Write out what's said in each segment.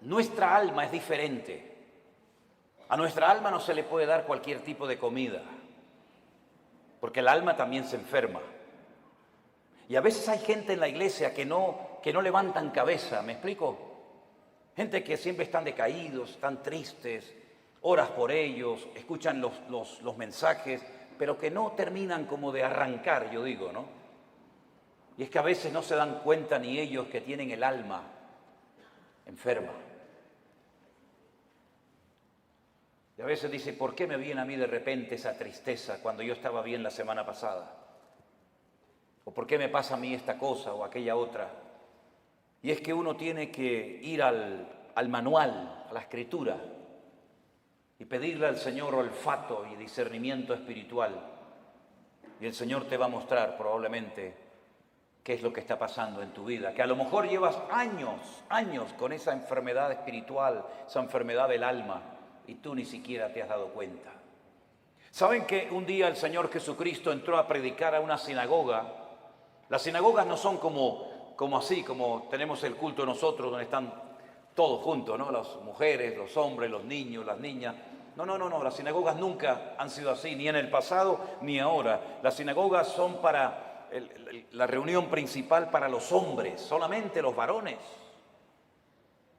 Nuestra alma es diferente. A nuestra alma no se le puede dar cualquier tipo de comida, porque el alma también se enferma. Y a veces hay gente en la iglesia que no levantan cabeza, ¿me explico? Gente que siempre están decaídos, están tristes, oras por ellos, escuchan los mensajes, pero que no terminan como de arrancar, yo digo, ¿no? Y es que a veces no se dan cuenta ni ellos que tienen el alma enferma. Y a veces dice, ¿por qué me viene a mí de repente esa tristeza cuando yo estaba bien la semana pasada? ¿O por qué me pasa a mí esta cosa o aquella otra? Y es que uno tiene que ir al manual, a la escritura, y pedirle al Señor olfato y discernimiento espiritual. Y el Señor te va a mostrar probablemente qué es lo que está pasando en tu vida. Que a lo mejor llevas años con esa enfermedad espiritual, esa enfermedad del alma, y tú ni siquiera te has dado cuenta. ¿Saben que un día el Señor Jesucristo entró a predicar a una sinagoga? Las sinagogas no son como así, como tenemos el culto nosotros, donde están todos juntos, ¿no? Las mujeres, los hombres, los niños, las niñas. No. Las sinagogas nunca han sido así, ni en el pasado ni ahora. Las sinagogas son para la reunión principal para los hombres, solamente los varones.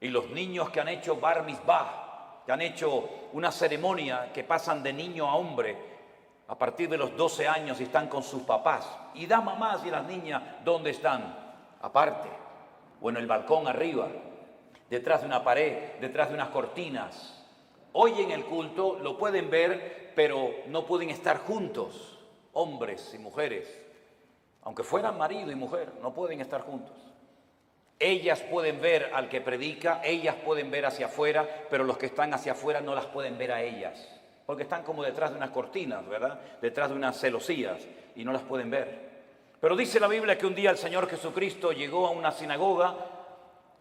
Y los niños que han hecho bar mitzvah, que han hecho una ceremonia que pasan de niño a hombre a partir de los 12 años y están con sus papás. Y las mamás y las niñas, ¿dónde están? Aparte, o en el balcón arriba, detrás de una pared, detrás de unas cortinas. Hoy en el culto lo pueden ver, pero no pueden estar juntos, hombres y mujeres. Aunque fueran marido y mujer, no pueden estar juntos. Ellas pueden ver al que predica, ellas pueden ver hacia afuera, pero los que están hacia afuera no las pueden ver a ellas, porque están como detrás de unas cortinas, ¿verdad? Detrás de unas celosías y no las pueden ver. Pero dice la Biblia que un día el Señor Jesucristo llegó a una sinagoga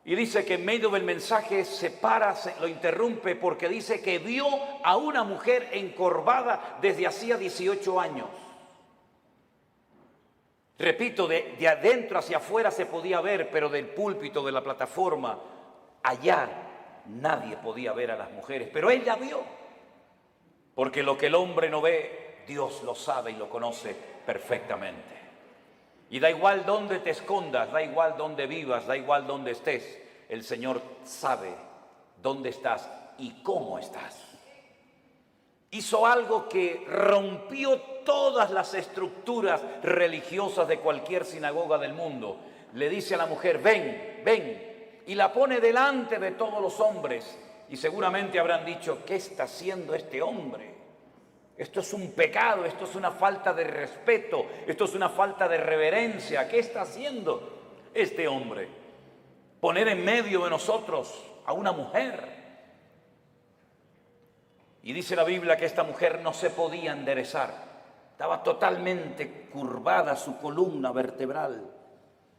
y dice que en medio del mensaje se para, lo interrumpe porque dice que vio a una mujer encorvada desde hacía 18 años. Repito, de adentro hacia afuera se podía ver, pero del púlpito, de la plataforma, allá nadie podía ver a las mujeres. Pero él la vio, porque lo que el hombre no ve, Dios lo sabe y lo conoce perfectamente. Y da igual dónde te escondas, da igual dónde vivas, da igual dónde estés, el Señor sabe dónde estás y cómo estás. Hizo algo que rompió todas las estructuras religiosas de cualquier sinagoga del mundo. Le dice a la mujer, ven, y la pone delante de todos los hombres. Y seguramente habrán dicho, ¿qué está haciendo este hombre? Esto es un pecado, esto es una falta de respeto, esto es una falta de reverencia. ¿Qué está haciendo este hombre? Poner en medio de nosotros a una mujer. Y dice la Biblia que esta mujer no se podía enderezar. Estaba totalmente curvada su columna vertebral.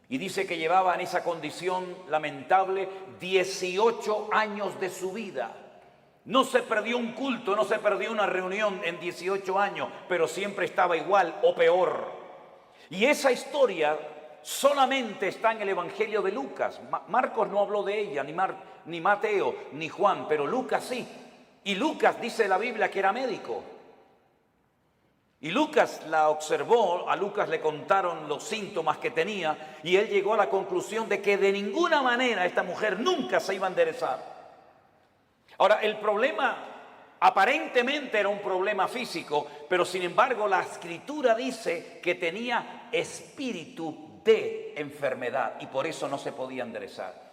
Y dice que llevaba en esa condición lamentable 18 años de su vida. No se perdió un culto, no se perdió una reunión en 18 años, pero siempre estaba igual o peor. Y esa historia solamente está en el Evangelio de Lucas. Marcos no habló de ella, ni Mateo, ni Juan, pero Lucas sí. Y Lucas dice la Biblia que era médico. Y Lucas la observó, a Lucas le contaron los síntomas que tenía y él llegó a la conclusión de que de ninguna manera esta mujer nunca se iba a enderezar. Ahora, el problema aparentemente era un problema físico, pero sin embargo la Escritura dice que tenía espíritu de enfermedad y por eso no se podía enderezar.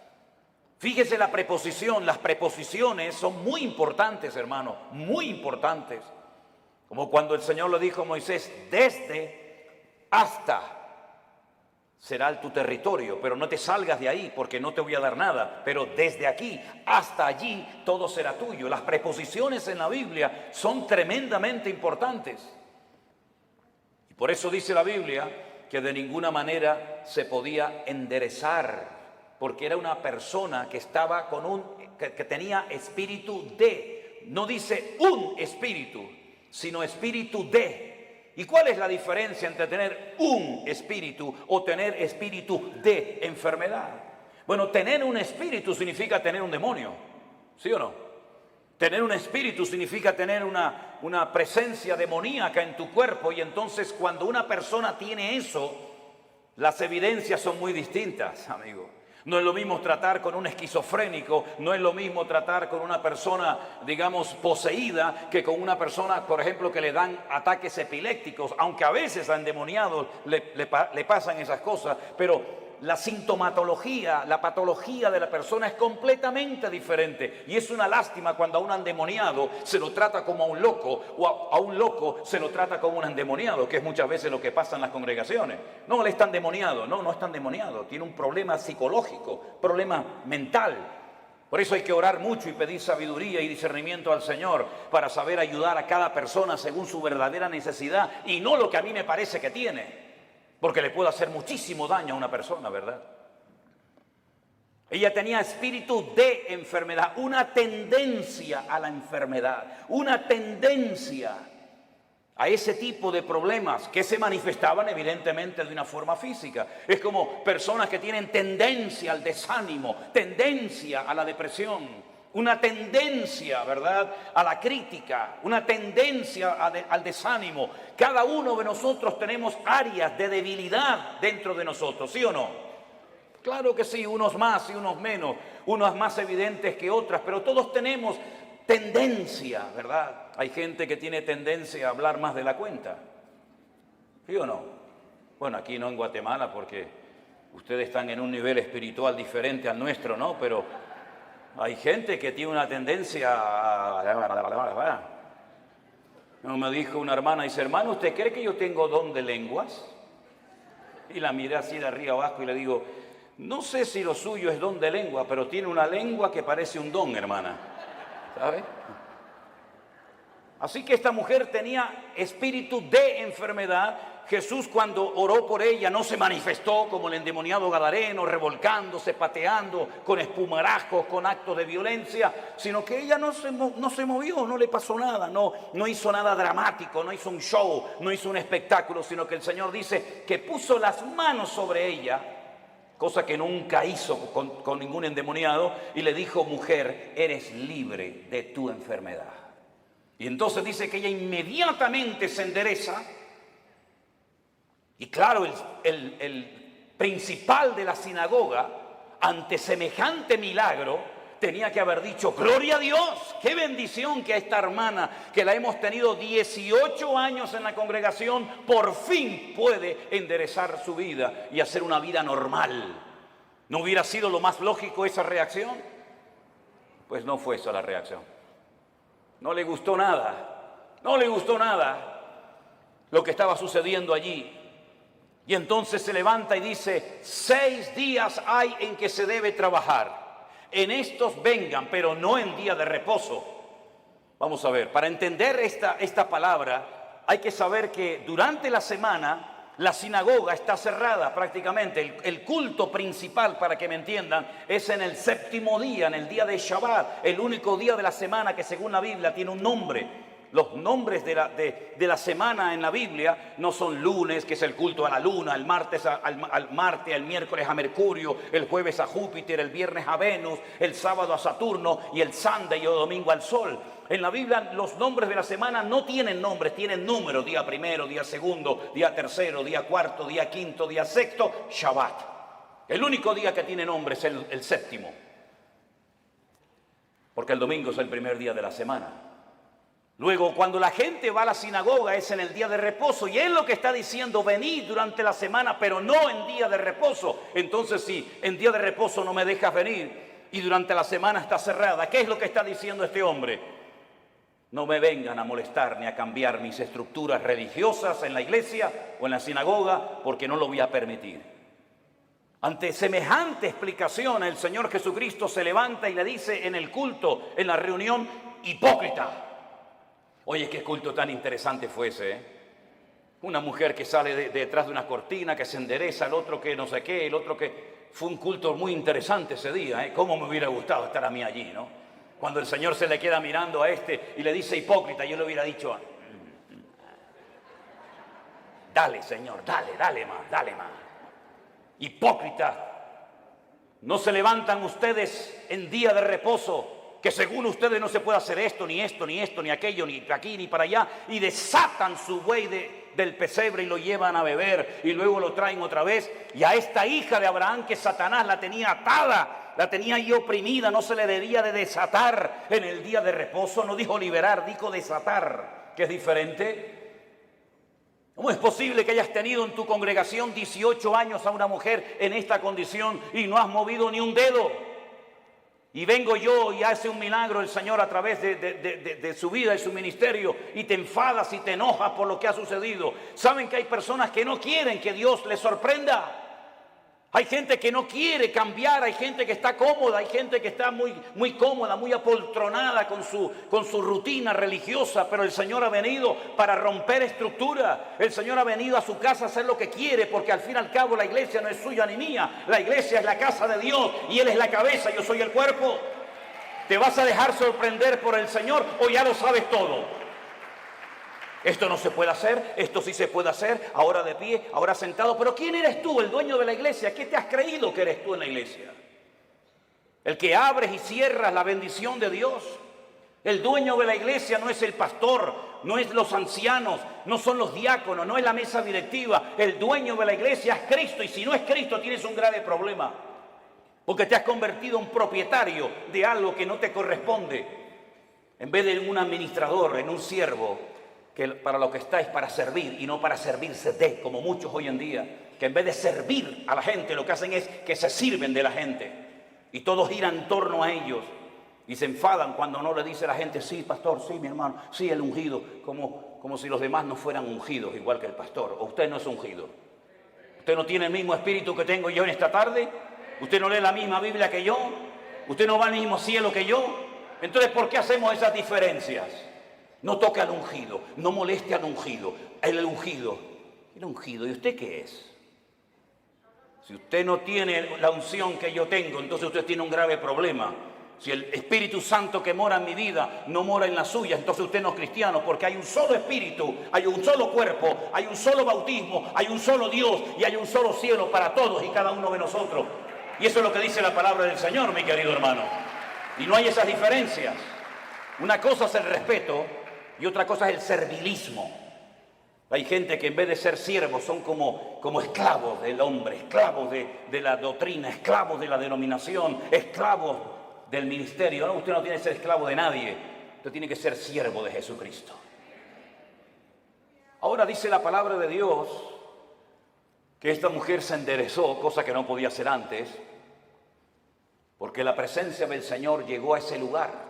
Fíjese la preposición, las preposiciones son muy importantes, hermano, muy importantes. Como cuando el Señor le dijo a Moisés, desde hasta será tu territorio, pero no te salgas de ahí porque no te voy a dar nada, pero desde aquí hasta allí todo será tuyo. Las preposiciones en la Biblia son tremendamente importantes. Y por eso dice la Biblia que de ninguna manera se podía enderezar, porque era una persona que estaba que tenía espíritu de, no dice un espíritu, sino espíritu de. ¿Y cuál es la diferencia entre tener un espíritu o tener espíritu de enfermedad? Bueno, tener un espíritu significa tener un demonio, ¿sí o no? Tener un espíritu significa tener una presencia demoníaca en tu cuerpo, y entonces cuando una persona tiene eso, las evidencias son muy distintas, amigo. No es lo mismo tratar con un esquizofrénico, no es lo mismo tratar con una persona, digamos, poseída, que con una persona, por ejemplo, que le dan ataques epilépticos, aunque a veces a endemoniados le pasan esas cosas, pero la sintomatología, la patología de la persona es completamente diferente. Y es una lástima cuando a un endemoniado se lo trata como a un loco, o a un loco se lo trata como un endemoniado, que es muchas veces lo que pasa en las congregaciones. No, él está endemoniado. No, no está endemoniado. Tiene un problema psicológico, problema mental. Por eso hay que orar mucho y pedir sabiduría y discernimiento al Señor para saber ayudar a cada persona según su verdadera necesidad y no lo que a mí me parece que tiene. Porque le puede hacer muchísimo daño a una persona, ¿verdad? Ella tenía espíritu de enfermedad, una tendencia a la enfermedad, una tendencia a ese tipo de problemas que se manifestaban evidentemente de una forma física. Es como personas que tienen tendencia al desánimo, tendencia a la depresión, una tendencia, ¿verdad?, a la crítica, una tendencia al desánimo. Cada uno de nosotros tenemos áreas de debilidad dentro de nosotros, ¿sí o no? Claro que sí, unos más y unos menos, unas más evidentes que otras, pero todos tenemos tendencia, ¿verdad? Hay gente que tiene tendencia a hablar más de la cuenta, ¿sí o no? Bueno, aquí no en Guatemala porque ustedes están en un nivel espiritual diferente al nuestro, ¿no? Pero hay gente que tiene una tendencia a... Me dijo una hermana, dice, hermano, ¿usted cree que yo tengo don de lenguas? Y la miré así de arriba abajo y le digo, no sé si lo suyo es don de lengua, pero tiene una lengua que parece un don, hermana. ¿Sabe? Así que esta mujer tenía espíritu de enfermedad. Jesús, cuando oró por ella, no se manifestó como el endemoniado gadareno, revolcándose, pateando, con espumarajos, con actos de violencia, sino que ella no se movió, no le pasó nada, no hizo nada dramático, no hizo un show, no hizo un espectáculo, sino que el Señor dice que puso las manos sobre ella, cosa que nunca hizo con ningún endemoniado, y le dijo, mujer, eres libre de tu enfermedad. Y entonces dice que ella inmediatamente se endereza. Y claro, el principal de la sinagoga, ante semejante milagro, tenía que haber dicho, gloria a Dios, qué bendición que a esta hermana, que la hemos tenido 18 años en la congregación, por fin puede enderezar su vida y hacer una vida normal. ¿No hubiera sido lo más lógico esa reacción? Pues no fue esa la reacción. No le gustó nada, no le gustó nada lo que estaba sucediendo allí. Y entonces se levanta y dice, 6 días hay en que se debe trabajar. En estos vengan, pero no en día de reposo. Vamos a ver, para entender esta palabra, hay que saber que durante la semana la sinagoga está cerrada prácticamente. El culto principal, para que me entiendan, es en el 7º día, en el día de Shabbat, el único día de la semana que según la Biblia tiene un nombre. Los nombres de la semana en la Biblia no son lunes, que es el culto a la luna, el martes al Marte, el miércoles a Mercurio, el jueves a Júpiter, el viernes a Venus, el sábado a Saturno y el Sunday o domingo al Sol. En la Biblia los nombres de la semana no tienen nombres, tienen números: día primero, día segundo, día tercero, día cuarto, día quinto, día sexto, Shabbat. El único día que tiene nombre es el 7º, porque el domingo es el primer día de la semana. Luego, cuando la gente va a la sinagoga es en el día de reposo, y él lo que está diciendo, venid durante la semana, pero no en día de reposo. Entonces, si en día de reposo no me dejas venir y durante la semana está cerrada, ¿qué es lo que está diciendo este hombre? No me vengan a molestar ni a cambiar mis estructuras religiosas en la iglesia o en la sinagoga, porque no lo voy a permitir. Ante semejante explicación, el Señor Jesucristo se levanta y le dice en el culto, en la reunión, hipócrita. Oye, qué culto tan interesante fue ese, ¿eh? Una mujer que sale detrás de una cortina, que se endereza, el otro que no sé qué, el otro que... Fue un culto muy interesante ese día, ¿eh? Cómo me hubiera gustado estar a mí allí, ¿no? Cuando el Señor se le queda mirando a este y le dice hipócrita, yo le hubiera dicho, dale, Señor, dale más. Hipócrita. No se levantan ustedes en día de reposo, que según ustedes no se puede hacer esto, ni esto, ni esto, ni aquello, ni aquí, ni para allá, y desatan su buey del pesebre y lo llevan a beber, y luego lo traen otra vez. Y a esta hija de Abraham, que Satanás la tenía atada, la tenía ahí oprimida, no se le debía de desatar en el día de reposo. No dijo liberar, dijo desatar, que es diferente. ¿Cómo es posible que hayas tenido en tu congregación 18 años a una mujer en esta condición y no has movido ni un dedo? Y vengo yo y hace un milagro el Señor a través de su vida y su ministerio, y te enfadas y te enojas por lo que ha sucedido. ¿Saben que hay personas que no quieren que Dios les sorprenda? Hay gente que no quiere cambiar, hay gente que está cómoda, hay gente que está muy cómoda, muy apoltronada con su rutina religiosa, pero el Señor ha venido para romper estructura. El Señor ha venido a su casa a hacer lo que quiere, porque al fin y al cabo la iglesia no es suya ni mía. La iglesia es la casa de Dios y Él es la cabeza, yo soy el cuerpo. ¿Te vas a dejar sorprender por el Señor o ya lo sabes todo? Esto no se puede hacer, esto sí se puede hacer, ahora de pie, ahora sentado. Pero ¿quién eres tú, el dueño de la iglesia? ¿Qué te has creído que eres tú en la iglesia? El que abres y cierras la bendición de Dios. El dueño de la iglesia no es el pastor, no es los ancianos, no son los diáconos, no es la mesa directiva. El dueño de la iglesia es Cristo, y si no es Cristo tienes un grave problema. Porque te has convertido en propietario de algo que no te corresponde. En vez de un administrador, en un siervo, que para lo que está es para servir y no para servirse de, como muchos hoy en día, que en vez de servir a la gente lo que hacen es que se sirven de la gente y todo gira en torno a ellos y se enfadan cuando no le dice a la gente: sí, pastor, sí, mi hermano, sí, el ungido, como si los demás no fueran ungidos igual que el pastor. ¿O usted no es ungido? ¿Usted no tiene el mismo espíritu que tengo yo en esta tarde? ¿Usted no lee la misma Biblia que yo? ¿Usted no va al mismo cielo que yo? Entonces, ¿por qué hacemos esas diferencias? No toque al ungido, no moleste al ungido. El ungido. ¿Y usted qué es? Si usted no tiene la unción que yo tengo, entonces usted tiene un grave problema. Si el Espíritu Santo que mora en mi vida no mora en la suya, entonces usted no es cristiano, porque hay un solo Espíritu, hay un solo cuerpo, hay un solo bautismo, hay un solo Dios y hay un solo cielo para todos y cada uno de nosotros. Y eso es lo que dice la palabra del Señor, mi querido hermano. Y no hay esas diferencias. Una cosa es el respeto y otra cosa es el servilismo. Hay gente que en vez de ser siervos son como esclavos del hombre, esclavos de la doctrina, esclavos de la denominación, esclavos del ministerio. No, usted no tiene que ser esclavo de nadie, usted tiene que ser siervo de Jesucristo. Ahora dice la palabra de Dios que esta mujer se enderezó, cosa que no podía hacer antes, porque la presencia del Señor llegó a ese lugar.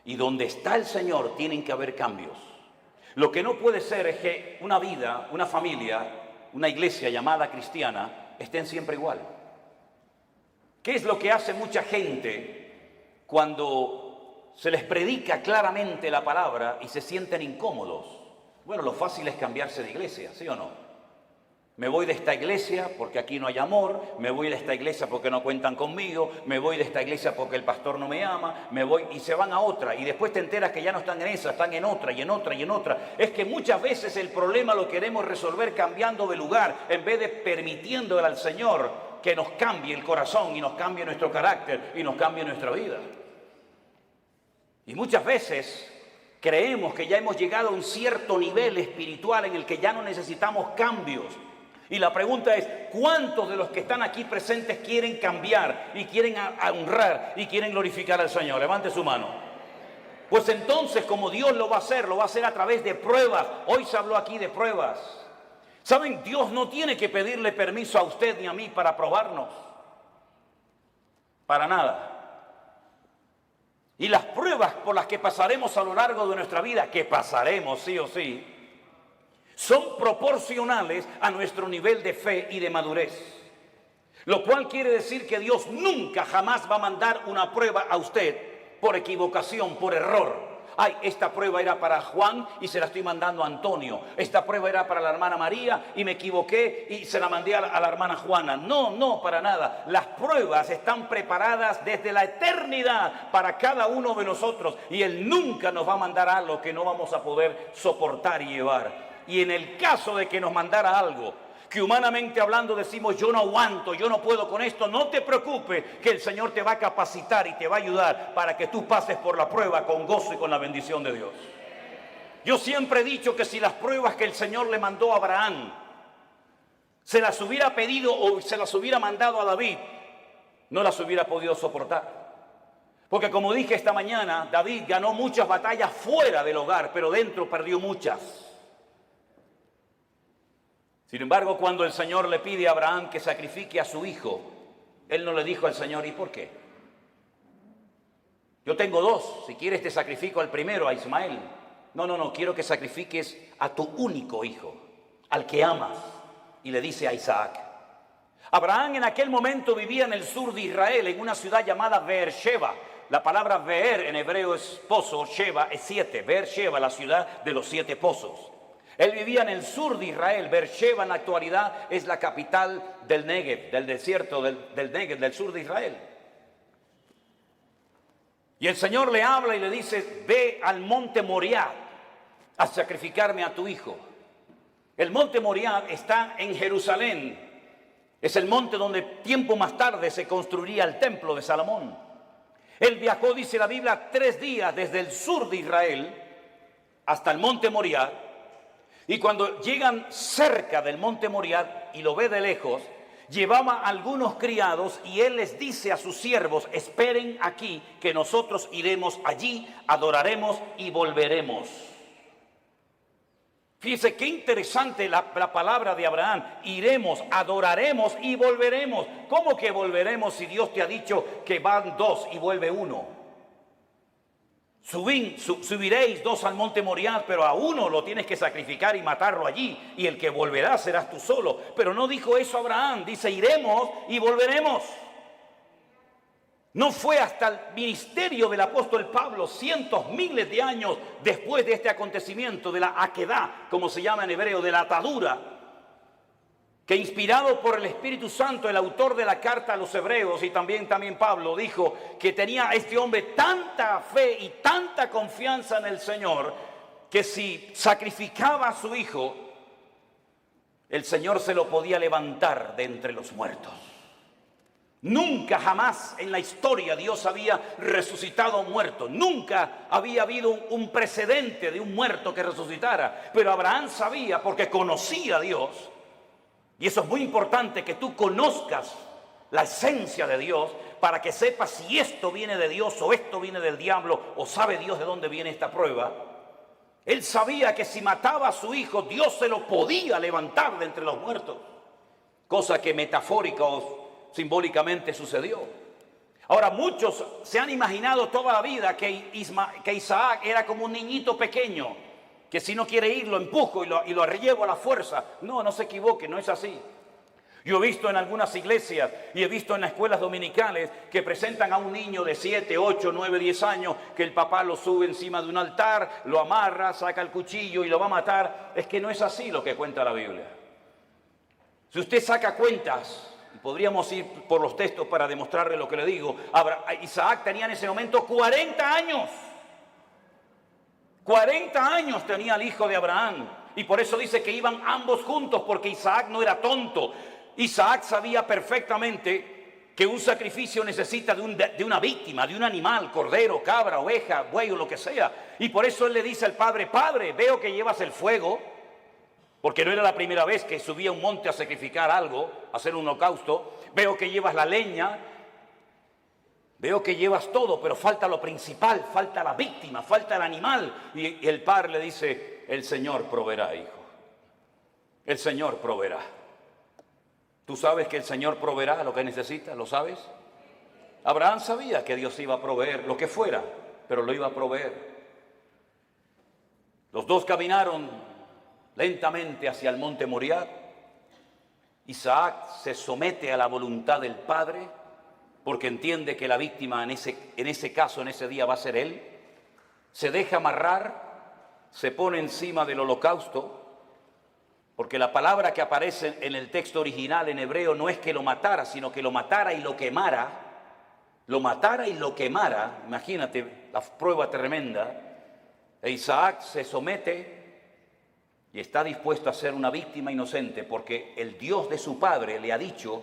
Y donde está el Señor tienen que haber cambios. Lo que no puede ser es que una vida, una familia, una iglesia llamada cristiana estén siempre igual. ¿Qué es lo que hace mucha gente cuando se les predica claramente la palabra y se sienten incómodos? Bueno, lo fácil es cambiarse de iglesia, ¿sí o no? Me voy de esta iglesia porque aquí no hay amor, me voy de esta iglesia porque no cuentan conmigo, me voy de esta iglesia porque el pastor no me ama, me voy y se van a otra y después te enteras que ya no están en esa, están en otra y en otra y en otra. Es que muchas veces el problema lo queremos resolver cambiando de lugar en vez de permitiéndole al Señor que nos cambie el corazón y nos cambie nuestro carácter y nos cambie nuestra vida. Y muchas veces creemos que ya hemos llegado a un cierto nivel espiritual en el que ya no necesitamos cambios. Y la pregunta es, ¿cuántos de los que están aquí presentes quieren cambiar y quieren honrar y quieren glorificar al Señor? Levante su mano. Pues entonces, como Dios lo va a hacer a través de pruebas. Hoy se habló aquí de pruebas. ¿Saben? Dios no tiene que pedirle permiso a usted ni a mí para probarnos. Para nada. Y las pruebas por las que pasaremos a lo largo de nuestra vida, que pasaremos sí o sí, son proporcionales a nuestro nivel de fe y de madurez. Lo cual quiere decir que Dios nunca jamás va a mandar una prueba a usted por equivocación, por error. Ay, esta prueba era para Juan y se la estoy mandando a Antonio. Esta prueba era para la hermana María y me equivoqué y se la mandé a la hermana Juana. No, para nada. Las pruebas están preparadas desde la eternidad para cada uno de nosotros. Y Él nunca nos va a mandar algo que no vamos a poder soportar y llevar. Y en el caso de que nos mandara algo que humanamente hablando decimos, yo no aguanto, yo no puedo con esto, no te preocupes, que el Señor te va a capacitar y te va a ayudar para que tú pases por la prueba con gozo y con la bendición de Dios. Yo siempre he dicho que si las pruebas que el Señor le mandó a Abraham se las hubiera pedido o se las hubiera mandado a David, no las hubiera podido soportar. Porque como dije esta mañana, David ganó muchas batallas fuera del hogar, pero dentro perdió muchas. Sin embargo, cuando el Señor le pide a Abraham que sacrifique a su hijo, él no le dijo al Señor, ¿y por qué? Yo tengo dos, si quieres te sacrifico al primero, a Ismael. No, quiero que sacrifiques a tu único hijo, al que amas. Y le dice a Isaac. Abraham en aquel momento vivía en el sur de Israel, en una ciudad llamada Beersheba. La palabra Beer en hebreo es pozo, Sheba es 7. Beersheba, la ciudad de los 7 pozos. Él vivía en el sur de Israel. Beersheba en la actualidad es la capital del Negev, del desierto del Negev, del sur de Israel. Y el Señor le habla y le dice, ve al monte Moriah a sacrificarme a tu hijo. El monte Moriah está en Jerusalén. Es el monte donde tiempo más tarde se construiría el templo de Salomón. Él viajó, dice la Biblia, 3 días desde el sur de Israel hasta el monte Moriah. Y cuando llegan cerca del monte Moriah y lo ve de lejos, llevaba a algunos criados y él les dice a sus siervos, esperen aquí que nosotros iremos allí, adoraremos y volveremos. Fíjese qué interesante la palabra de Abraham. Iremos, adoraremos y volveremos. ¿Cómo que volveremos si Dios te ha dicho que van 2 y vuelve 1? Subiréis 2 al monte Moriah, pero a uno lo tienes que sacrificar y matarlo allí. Y el que volverá serás tú solo. Pero no dijo eso Abraham. Dice, iremos y volveremos. No fue hasta el ministerio del apóstol Pablo, cientos, miles de años después de este acontecimiento, de la aquedá, como se llama en hebreo, de la atadura, que inspirado por el Espíritu Santo, el autor de la carta a los hebreos y también Pablo, dijo que tenía este hombre tanta fe y tanta confianza en el Señor, que si sacrificaba a su hijo, el Señor se lo podía levantar de entre los muertos. Nunca jamás en la historia Dios había resucitado a un muerto. Nunca había habido un precedente de un muerto que resucitara. Pero Abraham sabía porque conocía a Dios. Y eso es muy importante, que tú conozcas la esencia de Dios para que sepas si esto viene de Dios o esto viene del diablo o sabe Dios de dónde viene esta prueba. Él sabía que si mataba a su hijo, Dios se lo podía levantar de entre los muertos. Cosa que metafórica o simbólicamente sucedió. Ahora, muchos se han imaginado toda la vida que Isaac era como un niñito pequeño, que si no quiere ir lo empujo y lo llevo a la fuerza. No se equivoque, no es así. Yo he visto en algunas iglesias y he visto en las escuelas dominicales que presentan a un niño de 7, 8, 9, 10 años, que el papá lo sube encima de un altar, lo amarra, saca el cuchillo y lo va a matar. Es que no es así lo que cuenta la Biblia. Si usted saca cuentas, podríamos ir por los textos para demostrarle lo que le digo. Isaac tenía en ese momento 40 años. 40 años tenía el hijo de Abraham. Y por eso dice que iban ambos juntos, porque Isaac no era tonto. Isaac sabía perfectamente que un sacrificio necesita de una víctima, de un animal, cordero, cabra, oveja, buey o lo que sea. Y por eso él le dice al padre, padre, veo que llevas el fuego. Porque no era la primera vez que subía a un monte a sacrificar algo, a hacer un holocausto. Veo que llevas la leña, veo que llevas todo, pero falta lo principal, falta la víctima, falta el animal. Y el padre le dice, el Señor proveerá, hijo. El Señor proveerá. ¿Tú sabes que el Señor proveerá lo que necesitas? ¿Lo sabes? Abraham sabía que Dios iba a proveer lo que fuera, pero lo iba a proveer. Los dos caminaron lentamente hacia el monte Moriah. Isaac se somete a la voluntad del padre porque entiende que la víctima en ese caso, en ese día, va a ser él. Se deja amarrar, se pone encima del holocausto, porque la palabra que aparece en el texto original en hebreo no es que lo matara, sino que lo matara y lo quemara. Lo matara y lo quemara. Imagínate la prueba tremenda. E Isaac se somete y está dispuesto a ser una víctima inocente porque el Dios de su padre le ha dicho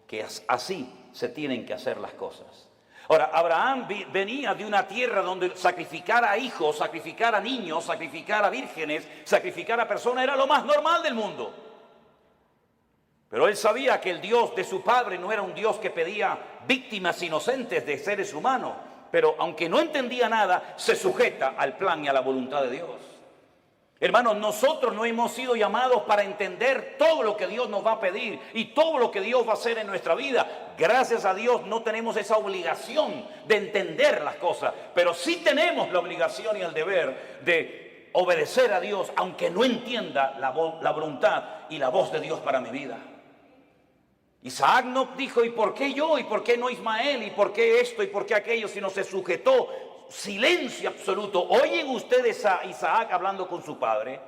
que así se tienen que hacer las cosas. Ahora, Abraham venía de una tierra donde sacrificar a hijos, sacrificar a niños, sacrificar a vírgenes, sacrificar a personas era lo más normal del mundo. Pero él sabía que el Dios de su padre no era un Dios que pedía víctimas inocentes de seres humanos. Pero aunque no entendía nada, se sujeta al plan y a la voluntad de Dios. Hermanos, nosotros no hemos sido llamados para entender todo lo que Dios nos va a pedir y todo lo que Dios va a hacer en nuestra vida. Gracias a Dios no tenemos esa obligación de entender las cosas, pero sí tenemos la obligación y el deber de obedecer a Dios, aunque no entienda la voluntad y la voz de Dios para mi vida. Isaac no dijo, ¿y por qué yo? ¿Y por qué no Ismael? ¿Y por qué esto? ¿Y por qué aquello? Sino se sujetó. Silencio absoluto. ¿Oyen ustedes a Isaac hablando con su padre?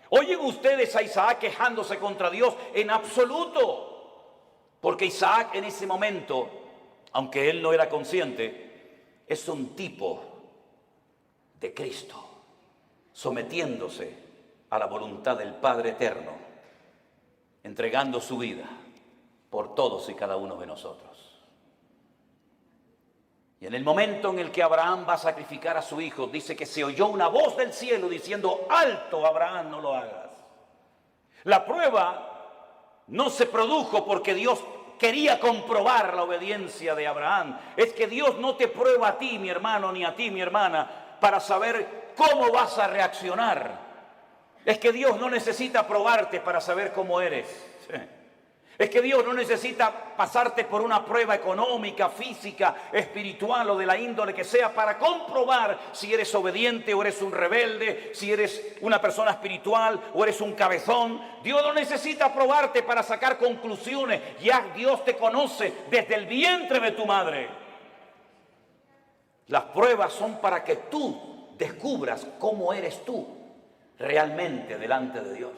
¿Oyen ustedes a Isaac quejándose contra Dios? En absoluto. Porque Isaac en ese momento, aunque él no era consciente, es un tipo de Cristo, sometiéndose a la voluntad del Padre Eterno, entregando su vida por todos y cada uno de nosotros. Y en el momento en el que Abraham va a sacrificar a su hijo, dice que se oyó una voz del cielo diciendo, alto Abraham, no lo hagas. La prueba no se produjo porque Dios quería comprobar la obediencia de Abraham. Es que Dios no te prueba a ti, mi hermano, ni a ti, mi hermana, para saber cómo vas a reaccionar. Es que Dios no necesita probarte para saber cómo eres. Es que Dios no necesita pasarte por una prueba económica, física, espiritual o de la índole que sea para comprobar si eres obediente o eres un rebelde, si eres una persona espiritual o eres un cabezón. Dios no necesita probarte para sacar conclusiones. Ya Dios te conoce desde el vientre de tu madre. Las pruebas son para que tú descubras cómo eres tú realmente delante de Dios.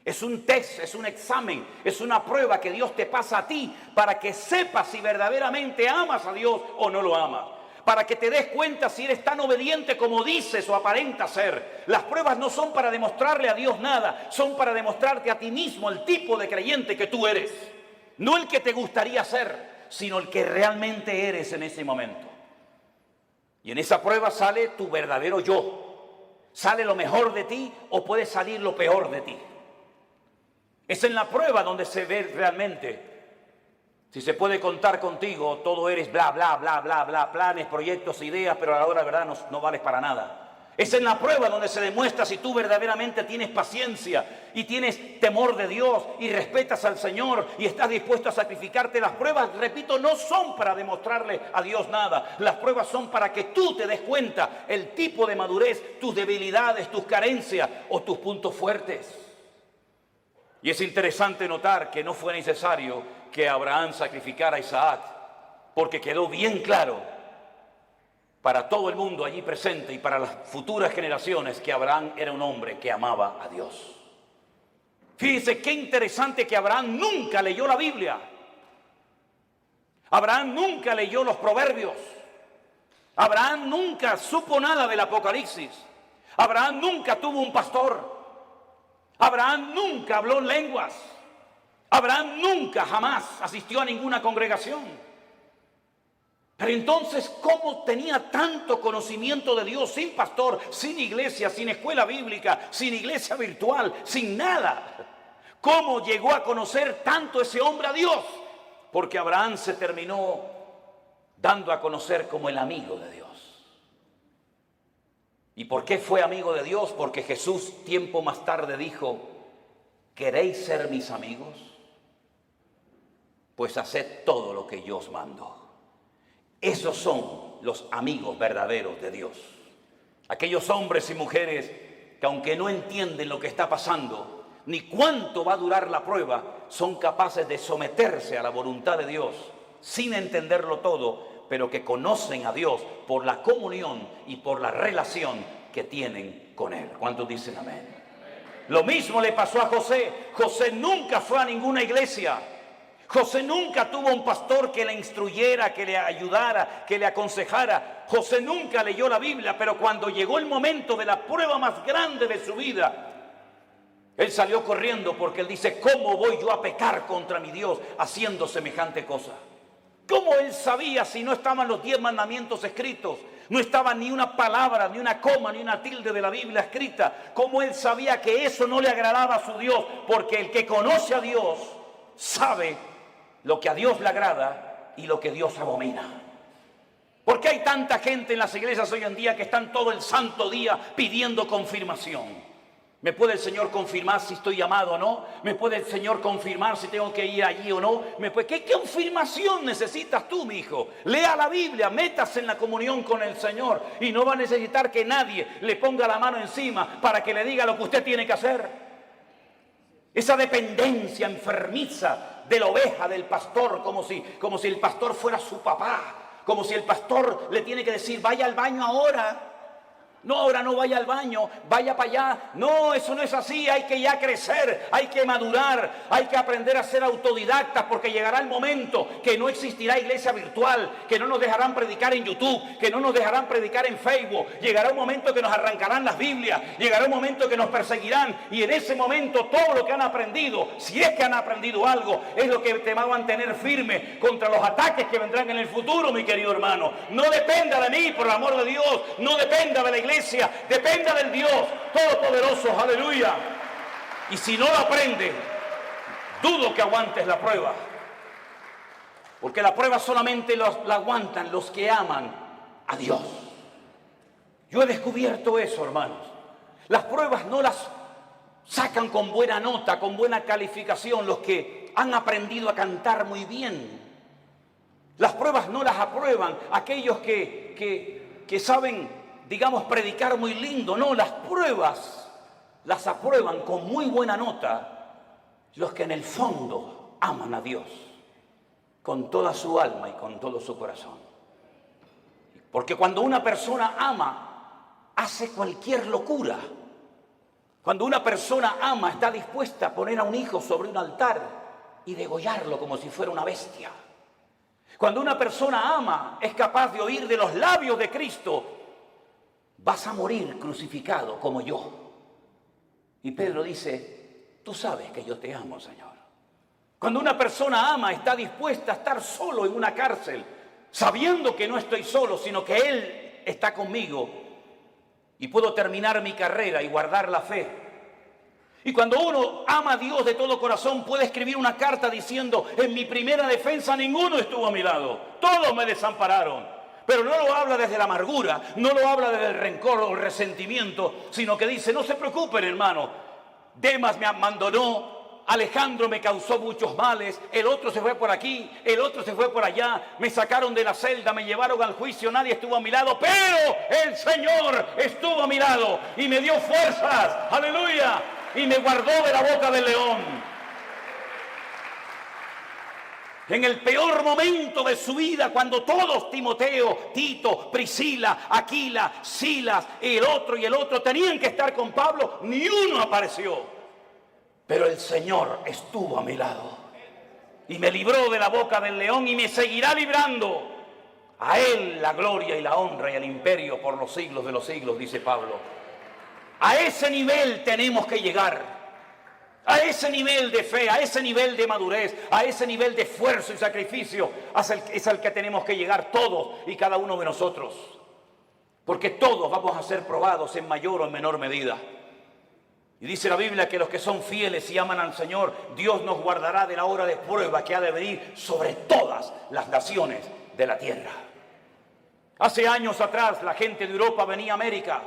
Es un test, es un examen, es una prueba que Dios te pasa a ti para que sepas si verdaderamente amas a Dios o no lo amas. Para que te des cuenta si eres tan obediente como dices o aparentas ser. Las pruebas no son para demostrarle a Dios nada, son para demostrarte a ti mismo el tipo de creyente que tú eres. No el que te gustaría ser, sino el que realmente eres en ese momento. Y en esa prueba sale tu verdadero yo. Sale lo mejor de ti o puede salir lo peor de ti. Es en la prueba donde se ve realmente si se puede contar contigo. Todo eres bla, bla, bla, bla, bla, planes, proyectos, ideas, pero a la hora de verdad no vales para nada. Es en la prueba donde se demuestra si tú verdaderamente tienes paciencia y tienes temor de Dios y respetas al Señor y estás dispuesto a sacrificarte. Las pruebas, repito, no son para demostrarle a Dios nada. Las pruebas son para que tú te des cuenta el tipo de madurez, tus debilidades, tus carencias o tus puntos fuertes. Y es interesante notar que no fue necesario que Abraham sacrificara a Isaac, porque quedó bien claro para todo el mundo allí presente y para las futuras generaciones que Abraham era un hombre que amaba a Dios. Fíjense qué interesante que Abraham nunca leyó la Biblia. Abraham nunca leyó los Proverbios. Abraham nunca supo nada del Apocalipsis. Abraham nunca tuvo un pastor. Abraham nunca habló lenguas. Abraham nunca, jamás asistió a ninguna congregación. Pero entonces, ¿cómo tenía tanto conocimiento de Dios sin pastor, sin iglesia, sin escuela bíblica, sin iglesia virtual, sin nada? ¿Cómo llegó a conocer tanto ese hombre a Dios? Porque Abraham se terminó dando a conocer como el amigo de Dios. ¿Y por qué fue amigo de Dios? Porque Jesús tiempo más tarde dijo, ¿queréis ser mis amigos? Pues haced todo lo que yo os mando. Esos son los amigos verdaderos de Dios. Aquellos hombres y mujeres que aunque no entienden lo que está pasando, ni cuánto va a durar la prueba, son capaces de someterse a la voluntad de Dios sin entenderlo todo, pero que conocen a Dios por la comunión y por la relación que tienen con Él. ¿Cuántos dicen amén? Lo mismo le pasó a José. José nunca fue a ninguna iglesia. José nunca tuvo un pastor que le instruyera, que le ayudara, que le aconsejara. José nunca leyó la Biblia, pero cuando llegó el momento de la prueba más grande de su vida, Él salió corriendo porque él dice, ¿cómo voy yo a pecar contra mi Dios haciendo semejante cosa? ¿Cómo él sabía si no estaban los 10 mandamientos escritos? No estaba ni una palabra, ni una coma, ni una tilde de la Biblia escrita. ¿Cómo él sabía que eso no le agradaba a su Dios? Porque el que conoce a Dios sabe lo que a Dios le agrada y lo que Dios abomina. ¿Por qué hay tanta gente en las iglesias hoy en día que están todo el santo día pidiendo confirmación? ¿Me puede el Señor confirmar si estoy llamado o no? ¿Me puede el Señor confirmar si tengo que ir allí o no? ¿Qué confirmación necesitas tú, mi hijo? Lea la Biblia, métase en la comunión con el Señor y no va a necesitar que nadie le ponga la mano encima para que le diga lo que usted tiene que hacer. Esa dependencia enfermiza de la oveja, del pastor, como si el pastor fuera su papá, como si el pastor le tiene que decir, vaya al baño ahora. No, ahora no vaya al baño, vaya para allá. No, eso no es así, hay que ya crecer, hay que madurar, hay que aprender a ser autodidactas, porque llegará el momento que no existirá iglesia virtual, que no nos dejarán predicar en YouTube, que no nos dejarán predicar en Facebook. Llegará un momento que nos arrancarán las Biblias, llegará un momento que nos perseguirán, y en ese momento todo lo que han aprendido, si es que han aprendido algo, es lo que te va a mantener firme contra los ataques que vendrán en el futuro, mi querido hermano. No dependa de mí, por el amor de Dios, no dependa de la iglesia, dependa del Dios Todopoderoso, aleluya. Y si no lo aprende, dudo que aguantes la prueba, porque la prueba solamente la aguantan los que aman a Dios. Yo he descubierto eso, hermanos. Las pruebas no las sacan con buena nota, con buena calificación los que han aprendido a cantar muy bien. Las pruebas no las aprueban aquellos que saben, digamos, predicar muy lindo. No, las pruebas las aprueban con muy buena nota los que en el fondo aman a Dios con toda su alma y con todo su corazón. Porque cuando una persona ama, hace cualquier locura. Cuando una persona ama, está dispuesta a poner a un hijo sobre un altar y degollarlo como si fuera una bestia. Cuando una persona ama, es capaz de oír de los labios de Cristo, vas a morir crucificado como yo. Y Pedro dice, tú sabes que yo te amo, Señor. Cuando una persona ama, está dispuesta a estar solo en una cárcel, sabiendo que no estoy solo, sino que Él está conmigo y puedo terminar mi carrera y guardar la fe. Y cuando uno ama a Dios de todo corazón, puede escribir una carta diciendo, en mi primera defensa ninguno estuvo a mi lado, todos me desampararon. Pero no lo habla desde la amargura, no lo habla desde el rencor o el resentimiento, sino que dice, no se preocupen, hermano, Demas me abandonó, Alejandro me causó muchos males, el otro se fue por aquí, el otro se fue por allá, me sacaron de la celda, me llevaron al juicio, nadie estuvo a mi lado, pero el Señor estuvo a mi lado y me dio fuerzas, aleluya, y me guardó de la boca del león. En el peor momento de su vida, cuando todos, Timoteo, Tito, Priscila, Aquila, Silas, el otro, tenían que estar con Pablo, ni uno apareció. Pero el Señor estuvo a mi lado y me libró de la boca del león y me seguirá librando. A Él la gloria y la honra y el imperio por los siglos de los siglos, dice Pablo. A ese nivel tenemos que llegar. A ese nivel de fe, a ese nivel de madurez, a ese nivel de esfuerzo y sacrificio es al que tenemos que llegar todos y cada uno de nosotros. Porque todos vamos a ser probados en mayor o en menor medida. Y dice la Biblia que los que son fieles y aman al Señor, Dios nos guardará de la hora de prueba que ha de venir sobre todas las naciones de la tierra. Hace años atrás la gente de Europa venía a América,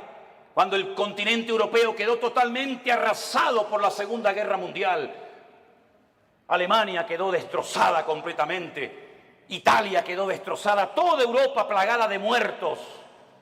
cuando el continente europeo quedó totalmente arrasado por la Segunda Guerra Mundial. Alemania quedó destrozada completamente, Italia quedó destrozada, toda Europa plagada de muertos,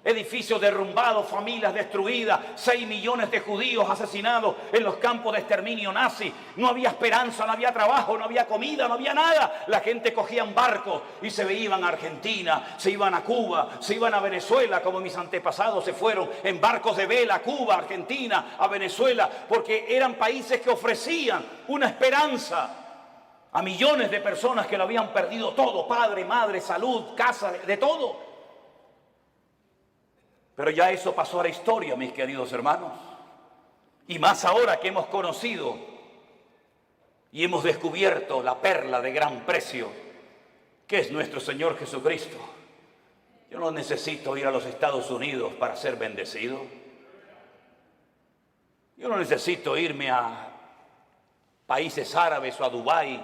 edificios derrumbados, familias destruidas, 6 millones de judíos asesinados en los campos de exterminio nazi. No había esperanza, no había trabajo, no había comida, no había nada. La gente cogía barcos y se iban a Argentina, se iban a Cuba, se iban a Venezuela, como mis antepasados se fueron en barcos de vela a Cuba, Argentina, a Venezuela, porque eran países que ofrecían una esperanza a millones de personas que lo habían perdido todo, padre, madre, salud, casa, de todo. Pero ya eso pasó a la historia, mis queridos hermanos. Y más ahora que hemos conocido y hemos descubierto la perla de gran precio, que es nuestro Señor Jesucristo. Yo no necesito ir a los Estados Unidos para ser bendecido. Yo no necesito irme a países árabes o a Dubái,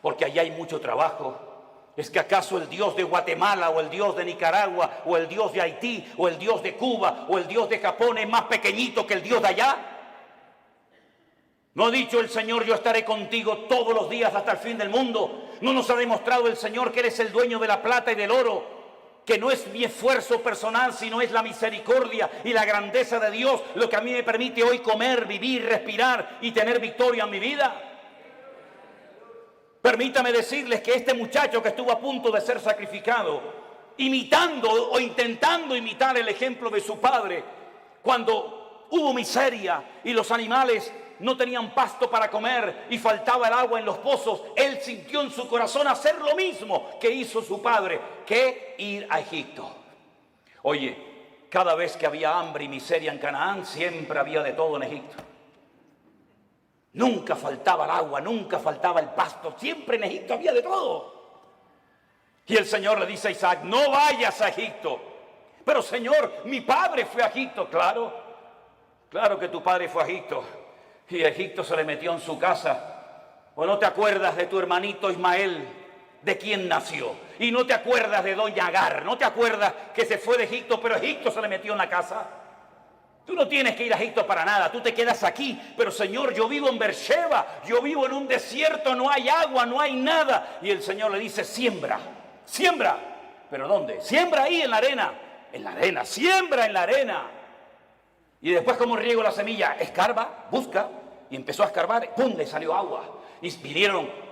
porque allá hay mucho trabajo. ¿Es que acaso el Dios de Guatemala o el Dios de Nicaragua o el Dios de Haití o el Dios de Cuba o el Dios de Japón es más pequeñito que el Dios de allá? ¿No ha dicho el Señor, yo estaré contigo todos los días hasta el fin del mundo? ¿No nos ha demostrado el Señor que eres el dueño de la plata y del oro? Que no es mi esfuerzo personal, sino es la misericordia y la grandeza de Dios lo que a mí me permite hoy comer, vivir, respirar y tener victoria en mi vida. Permítame decirles que este muchacho que estuvo a punto de ser sacrificado, imitando o intentando imitar el ejemplo de su padre, cuando hubo miseria y los animales no tenían pasto para comer y faltaba el agua en los pozos, él sintió en su corazón hacer lo mismo que hizo su padre, que ir a Egipto. Oye, cada vez que había hambre y miseria en Canaán, siempre había de todo en Egipto. Nunca faltaba el agua, nunca faltaba el pasto, siempre en Egipto había de todo. Y el Señor le dice a Isaac, no vayas a Egipto. Pero Señor, mi padre fue a Egipto. Claro que tu padre fue a Egipto. Y Egipto se le metió en su casa. ¿O no te acuerdas de tu hermanito Ismael, de quién nació? Y no te acuerdas de doña Agar, no te acuerdas que se fue de Egipto, pero Egipto se le metió en la casa. Tú no tienes que ir a Egipto para nada, tú te quedas aquí. Pero Señor, yo vivo en Beersheba, yo vivo en un desierto, no hay agua, no hay nada. Y el Señor le dice, siembra. ¿Pero dónde? Siembra ahí en la arena, siembra en la arena. Y después, ¿cómo riego la semilla? Escarba, busca, y empezó a escarbar, ¡pum!, le salió agua. Y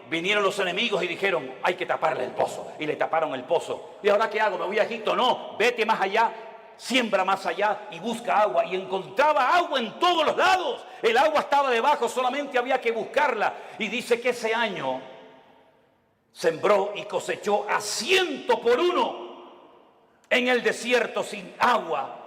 vinieron los enemigos y dijeron, hay que taparle el pozo. Y le taparon el pozo. ¿Y ahora qué hago? ¿Me voy a Egipto? No, vete más allá. Siembra más allá y busca agua. Y encontraba agua en todos los lados. El agua estaba debajo, solamente había que buscarla. Y dice que ese año sembró y cosechó a 100 por 1 en el desierto sin agua.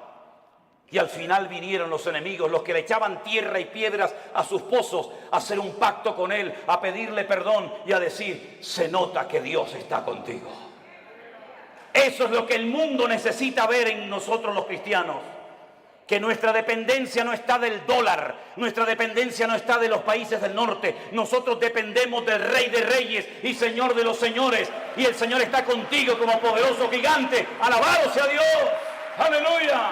Y al final vinieron los enemigos, los que le echaban tierra y piedras a sus pozos, a hacer un pacto con él, a pedirle perdón y a decir, se nota que Dios está contigo. Eso es lo que el mundo necesita ver en nosotros los cristianos. Que nuestra dependencia no está del dólar, nuestra dependencia no está de los países del norte. Nosotros dependemos del Rey de Reyes y Señor de los señores. Y el Señor está contigo como poderoso gigante. ¡Alabado sea Dios! ¡Aleluya!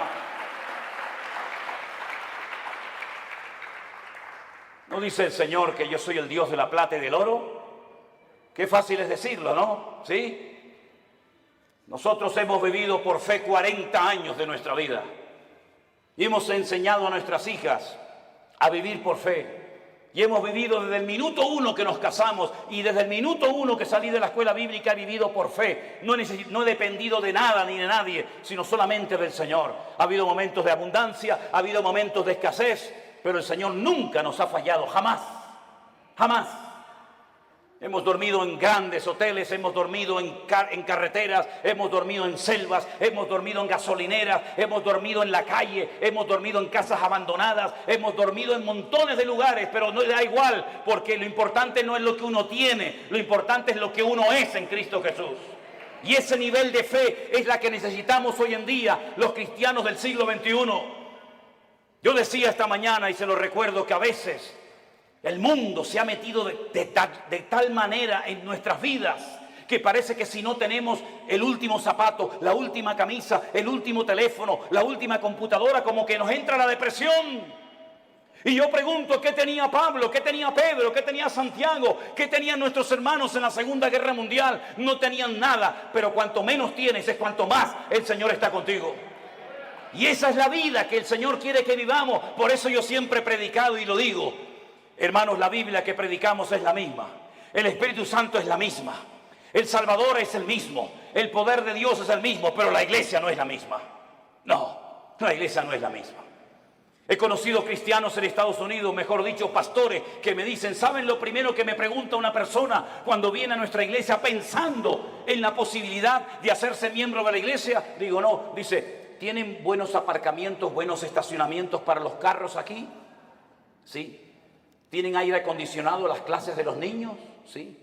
¿No dice el Señor que yo soy el Dios de la plata y del oro? Qué fácil es decirlo, ¿no? ¿Sí? Nosotros hemos vivido por fe 40 años de nuestra vida y hemos enseñado a nuestras hijas a vivir por fe. Y hemos vivido desde el minuto 1 que nos casamos y desde el minuto 1 que salí de la escuela bíblica he vivido por fe. No he dependido de nada ni de nadie, sino solamente del Señor. Ha habido momentos de abundancia, ha habido momentos de escasez, pero el Señor nunca nos ha fallado, jamás, jamás. Hemos dormido en grandes hoteles, hemos dormido en carreteras, hemos dormido en selvas, hemos dormido en gasolineras, hemos dormido en la calle, hemos dormido en casas abandonadas, hemos dormido en montones de lugares, pero no le da igual, porque lo importante no es lo que uno tiene, lo importante es lo que uno es en Cristo Jesús. Y ese nivel de fe es la que necesitamos hoy en día los cristianos del siglo XXI. Yo decía esta mañana, y se lo recuerdo, que a veces el mundo se ha metido de tal manera en nuestras vidas que parece que si no tenemos el último zapato, la última camisa, el último teléfono, la última computadora, como que nos entra la depresión. Y yo pregunto, ¿qué tenía Pablo? ¿Qué tenía Pedro? ¿Qué tenía Santiago? ¿Qué tenían nuestros hermanos en la Segunda Guerra Mundial? No tenían nada, pero cuanto menos tienes es cuanto más el Señor está contigo. Y esa es la vida que el Señor quiere que vivamos. Por eso yo siempre he predicado y lo digo. Hermanos, la Biblia que predicamos es la misma. El Espíritu Santo es la misma. El Salvador es el mismo. El poder de Dios es el mismo. Pero la iglesia no es la misma. No, la iglesia no es la misma. He conocido cristianos en Estados Unidos, mejor dicho, pastores, que me dicen, ¿saben lo primero que me pregunta una persona cuando viene a nuestra iglesia pensando en la posibilidad de hacerse miembro de la iglesia? Digo, no, dice, ¿tienen buenos aparcamientos, buenos estacionamientos para los carros aquí? ¿Sí? ¿Tienen aire acondicionado las clases de los niños? ¿Sí?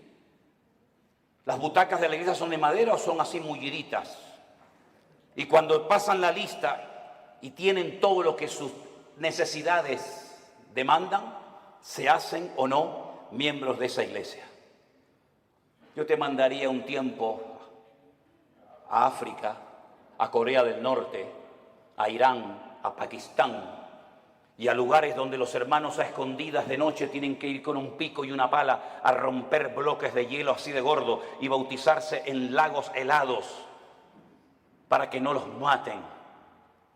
¿Las butacas de la iglesia son de madera o son así mulliditas? Y cuando pasan la lista y tienen todo lo que sus necesidades demandan, ¿se hacen o no miembros de esa iglesia? Yo te mandaría un tiempo a África, a Corea del Norte, a Irán, a Pakistán y a lugares donde los hermanos a escondidas de noche tienen que ir con un pico y una pala a romper bloques de hielo así de gordo y bautizarse en lagos helados para que no los maten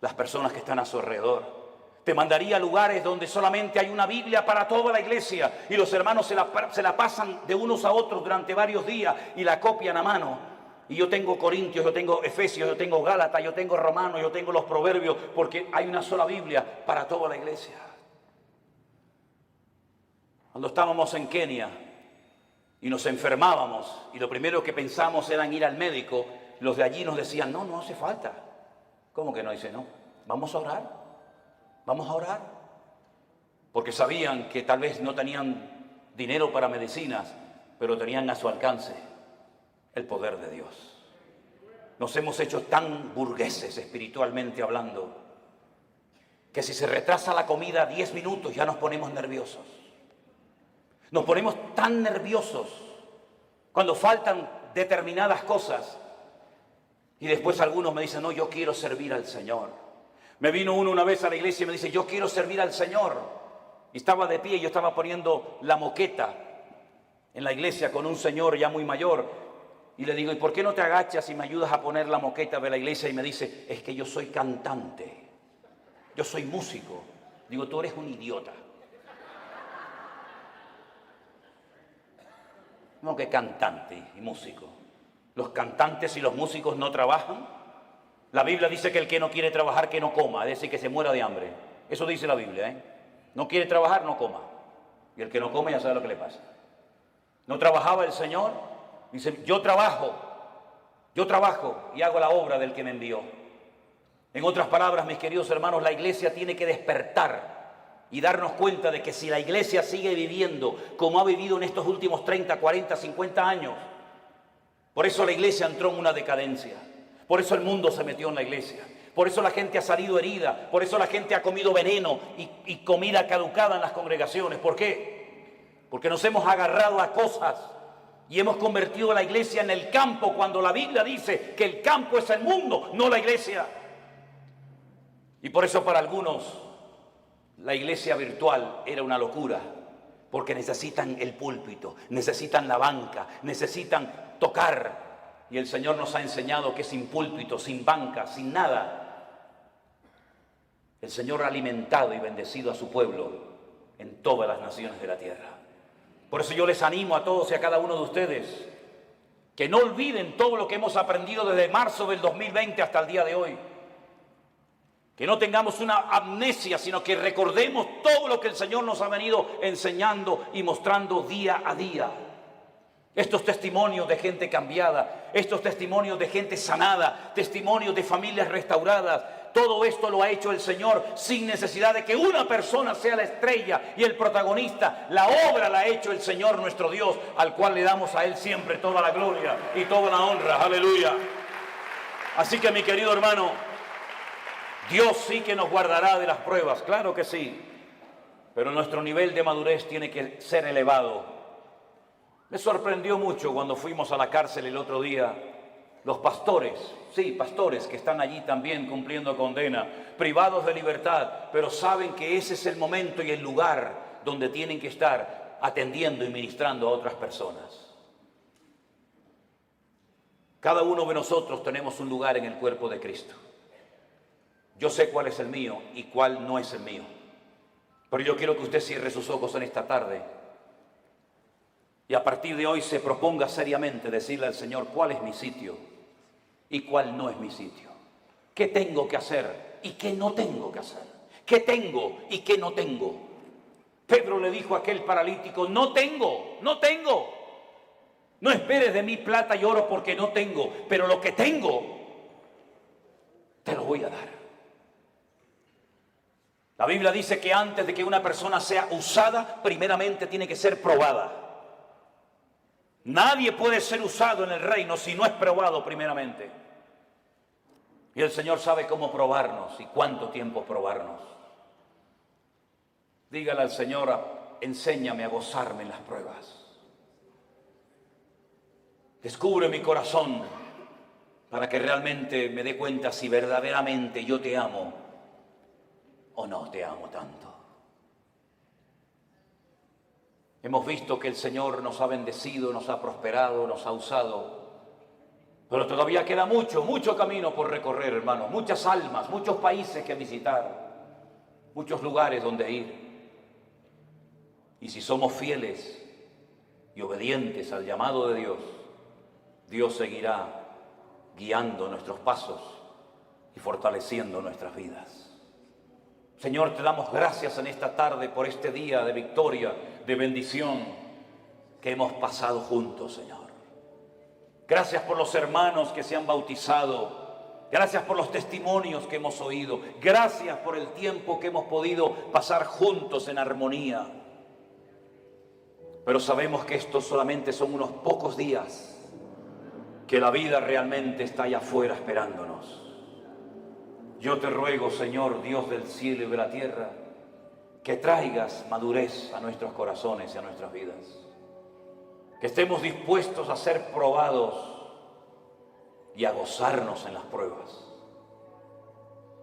las personas que están a su alrededor. Te mandaría a lugares donde solamente hay una Biblia para toda la iglesia y los hermanos se la pasan de unos a otros durante varios días y la copian a mano. Y yo tengo Corintios, yo tengo Efesios, yo tengo Gálatas, yo tengo Romanos, yo tengo los Proverbios, porque hay una sola Biblia para toda la iglesia. Cuando estábamos en Kenia y nos enfermábamos y lo primero que pensamos era en ir al médico, los de allí nos decían, no, no hace falta. ¿Cómo que no? Dice, no, vamos a orar. Vamos a orar, porque sabían que tal vez no tenían dinero para medicinas, pero tenían a su alcance el poder de Dios. Nos hemos hecho tan burgueses espiritualmente hablando, que si se retrasa la comida 10 minutos ya nos ponemos nerviosos. Nos ponemos tan nerviosos cuando faltan determinadas cosas. Y después algunos me dicen, no, yo quiero servir al Señor. Me vino uno una vez a la iglesia y me dice, yo quiero servir al Señor. Y estaba de pie y yo estaba poniendo la moqueta en la iglesia con un señor ya muy mayor. Y le digo, ¿y por qué no te agachas y me ayudas a poner la moqueta de la iglesia? Y me dice, es que yo soy cantante. Yo soy músico. Digo, tú eres un idiota. No, que cantante y músico. Los cantantes y los músicos no trabajan. La Biblia dice que el que no quiere trabajar, que no coma, es decir, que se muera de hambre. Eso dice la Biblia, ¿eh? No quiere trabajar, no coma. Y el que no come ya sabe lo que le pasa. ¿No trabajaba el Señor? Dice, yo trabajo y hago la obra del que me envió. En otras palabras, mis queridos hermanos, la iglesia tiene que despertar y darnos cuenta de que si la iglesia sigue viviendo como ha vivido en estos últimos 30, 40, 50 años, por eso la iglesia entró en una decadencia. Por eso el mundo se metió en la iglesia. Por eso la gente ha salido herida. Por eso la gente ha comido veneno y comida caducada en las congregaciones. ¿Por qué? Porque nos hemos agarrado a cosas y hemos convertido la iglesia en el campo cuando la Biblia dice que el campo es el mundo, no la iglesia. Y por eso para algunos la iglesia virtual era una locura. Porque necesitan el púlpito, necesitan la banca, necesitan tocar. Y el Señor nos ha enseñado que sin púlpito, sin banca, sin nada, el Señor ha alimentado y bendecido a su pueblo en todas las naciones de la tierra. Por eso yo les animo a todos y a cada uno de ustedes que no olviden todo lo que hemos aprendido desde marzo del 2020 hasta el día de hoy. Que no tengamos una amnesia, sino que recordemos todo lo que el Señor nos ha venido enseñando y mostrando día a día. Estos testimonios de gente cambiada, estos testimonios de gente sanada, testimonios de familias restauradas, todo esto lo ha hecho el Señor sin necesidad de que una persona sea la estrella y el protagonista. La obra la ha hecho el Señor nuestro Dios, al cual le damos a Él siempre toda la gloria y toda la honra. Aleluya. Así que mi querido hermano, Dios sí que nos guardará de las pruebas, claro que sí, pero nuestro nivel de madurez tiene que ser elevado. Me sorprendió mucho cuando fuimos a la cárcel el otro día, los pastores, sí, pastores que están allí también cumpliendo condena, privados de libertad, pero saben que ese es el momento y el lugar donde tienen que estar atendiendo y ministrando a otras personas. Cada uno de nosotros tenemos un lugar en el cuerpo de Cristo. Yo sé cuál es el mío y cuál no es el mío. Pero yo quiero que usted cierre sus ojos en esta tarde y a partir de hoy se proponga seriamente decirle al Señor cuál es mi sitio y cuál no es mi sitio. ¿Qué tengo que hacer y qué no tengo que hacer? ¿Qué tengo y qué no tengo? Pedro le dijo a aquel paralítico, no tengo. No esperes de mí plata y oro porque no tengo, pero lo que tengo te lo voy a dar. La Biblia dice que antes de que una persona sea usada, primeramente tiene que ser probada. Nadie puede ser usado en el reino si no es probado primeramente. Y el Señor sabe cómo probarnos y cuánto tiempo probarnos. Dígale al Señor, enséñame a gozarme en las pruebas. Descubre mi corazón para que realmente me dé cuenta si verdaderamente yo te amo o no te amo tanto. Hemos visto que el Señor nos ha bendecido, nos ha prosperado, nos ha usado. Pero todavía queda mucho camino por recorrer, hermanos. Muchas almas, muchos países que visitar, muchos lugares donde ir. Y si somos fieles y obedientes al llamado de Dios, Dios seguirá guiando nuestros pasos y fortaleciendo nuestras vidas. Señor, te damos gracias en esta tarde por este día de victoria, de bendición que hemos pasado juntos, Señor. Gracias por los hermanos que se han bautizado. Gracias por los testimonios que hemos oído. Gracias por el tiempo que hemos podido pasar juntos en armonía. Pero sabemos que estos solamente son unos pocos días, que la vida realmente está allá afuera esperándonos. Yo te ruego, Señor, Dios del cielo y de la tierra, que traigas madurez a nuestros corazones y a nuestras vidas. Que estemos dispuestos a ser probados y a gozarnos en las pruebas.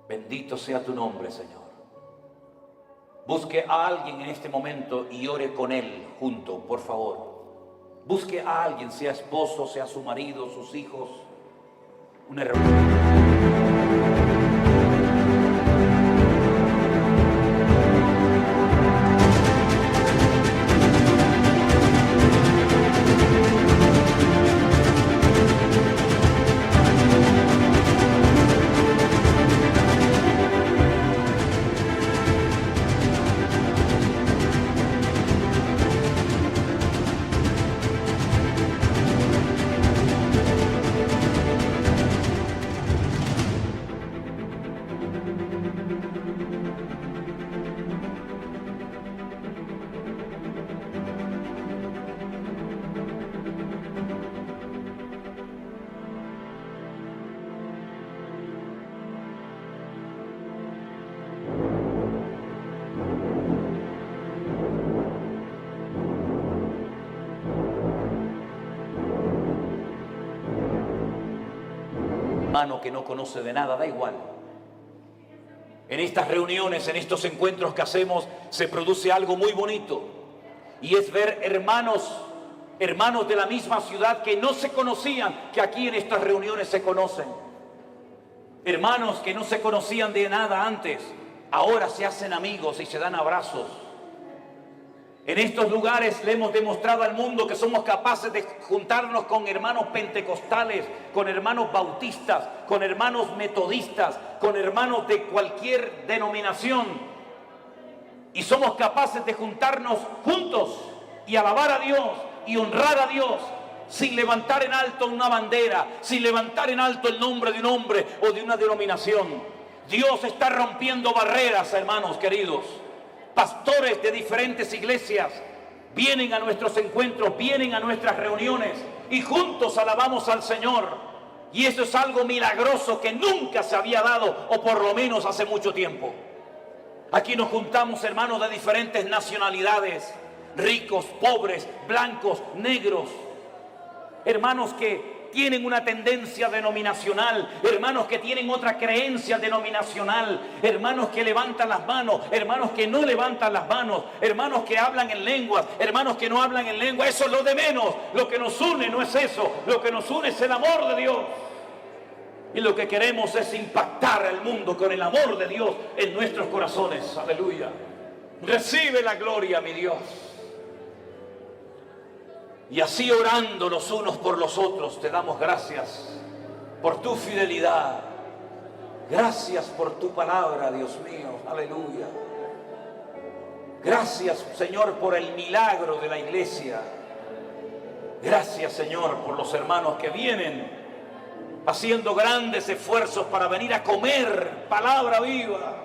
Bendito sea tu nombre, Señor. Busque a alguien en este momento y ore con él junto, por favor. Busque a alguien, sea esposo, sea su marido, sus hijos, un hermano. Hermano que no conoce de nada, da igual. En estas reuniones, en estos encuentros que hacemos, se produce algo muy bonito. Y es ver hermanos de la misma ciudad que no se conocían, que aquí en estas reuniones se conocen. Hermanos que no se conocían de nada antes, ahora se hacen amigos y se dan abrazos. En estos lugares le hemos demostrado al mundo que somos capaces de juntarnos con hermanos pentecostales, con hermanos bautistas, con hermanos metodistas, con hermanos de cualquier denominación. Y somos capaces de juntarnos juntos y alabar a Dios y honrar a Dios sin levantar en alto una bandera, sin levantar en alto el nombre de un hombre o de una denominación. Dios está rompiendo barreras, hermanos queridos. Pastores de diferentes iglesias vienen a nuestros encuentros, vienen a nuestras reuniones y juntos alabamos al Señor. Y eso es algo milagroso que nunca se había dado, o por lo menos hace mucho tiempo. Aquí nos juntamos hermanos de diferentes nacionalidades, ricos, pobres, blancos, negros, hermanos que tienen una tendencia denominacional, hermanos que tienen otra creencia denominacional, hermanos que levantan las manos, hermanos que no levantan las manos, hermanos que hablan en lenguas, hermanos que no hablan en lengua. Eso es lo de menos. Lo que nos une no es eso, lo que nos une es el amor de Dios. Y lo que queremos es impactar al mundo con el amor de Dios en nuestros corazones. Aleluya. Recibe la gloria, mi Dios. Y así orando los unos por los otros, te damos gracias por tu fidelidad. Gracias por tu palabra, Dios mío. Aleluya. Gracias, Señor, por el milagro de la iglesia. Gracias, Señor, por los hermanos que vienen haciendo grandes esfuerzos para venir a comer palabra viva.